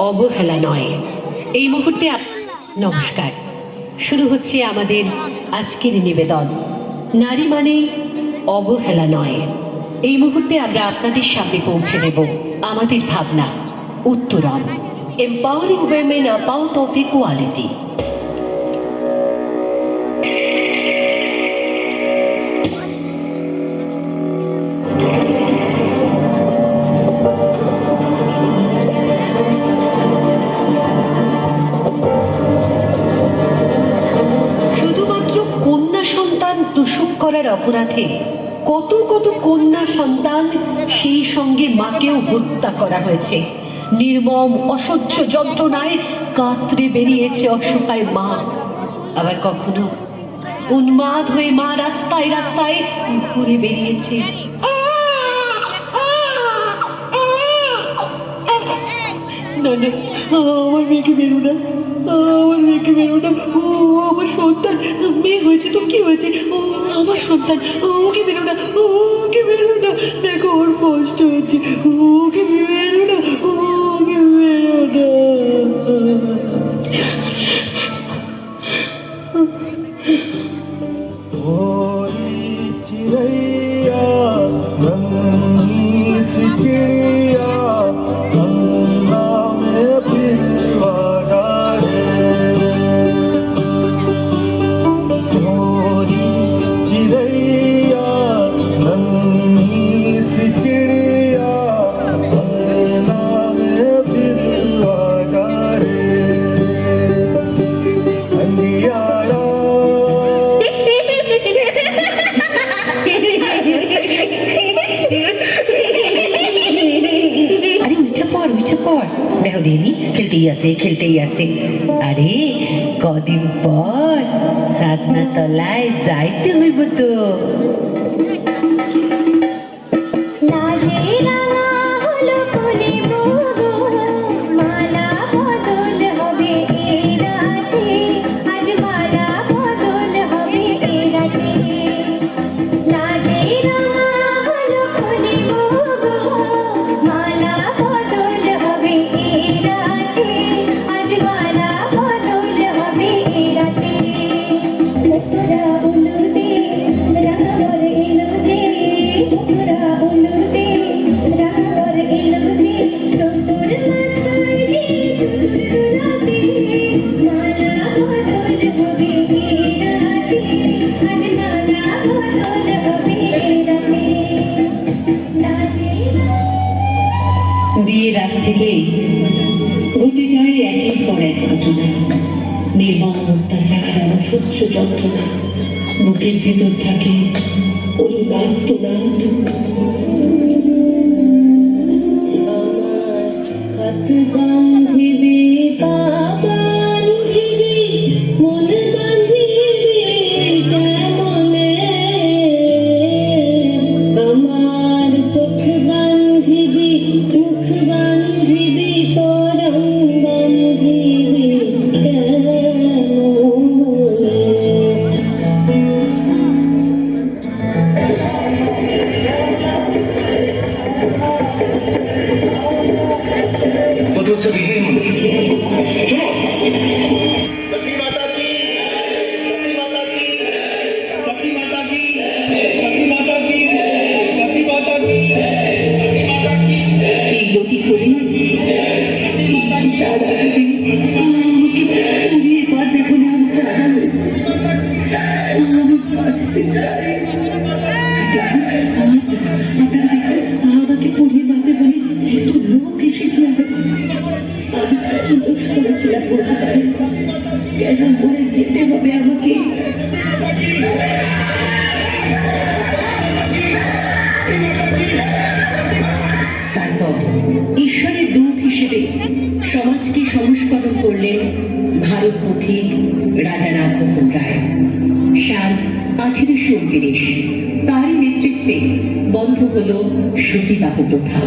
অবহেলা নয়। এই মুহূর্তে নমস্কার, শুরু হচ্ছে আমাদের আজকের নিবেদন, নারী মানে অবহেলা নয়। এই মুহূর্তে আমরা আপনাদের সামনে পৌঁছে দেব আমাদের ভাবনা উত্তরণ, empowering women a path of equality. করার অপরাধে কত কত কন্যা সন্তান, সেই সঙ্গে মাকেও হত্যা করা হয়েছে। নির্মম অসহ্য যন্ত্রণায় কাতরে বেরিয়েছে অসহায় মা। আবার কখনো উন্মাদ হয়ে মা রাস্তায় রাস্তায় ঘুরে বেরিয়েছে। না না, আমার মেয়েকে বেরো না, আমার মেয়েকে বেরো না, ও আমার সন্তান, মেয়ে হয়েছে তো কি হয়েছে, ও আমার সন্তান, ওকে বেরো না, ওকে বেরো না, দেখো ওর কষ্ট হচ্ছে, ওকে বেরো না, ওকে বেরো না। খেলতেই আছে। আরে কদিন পর সাধনা তলায় যাইতে হইব তো। বিয়ের রাত থেকেই ঘটে যায় একের পর এক ঘটনা, নির্মম অত্যাচার আর অসহ্য যন্ত্রণা। বুকের ভেতর থাকে অনুদান্ত ঈশ্বরের দূত হিসেবে সমাজকে সংস্করণ করলেন ভারত পথিক রাজা রামমোহন রায়। সাল 1829, তারই নেতৃত্বে বন্ধ হল সতীদাহ প্রথা।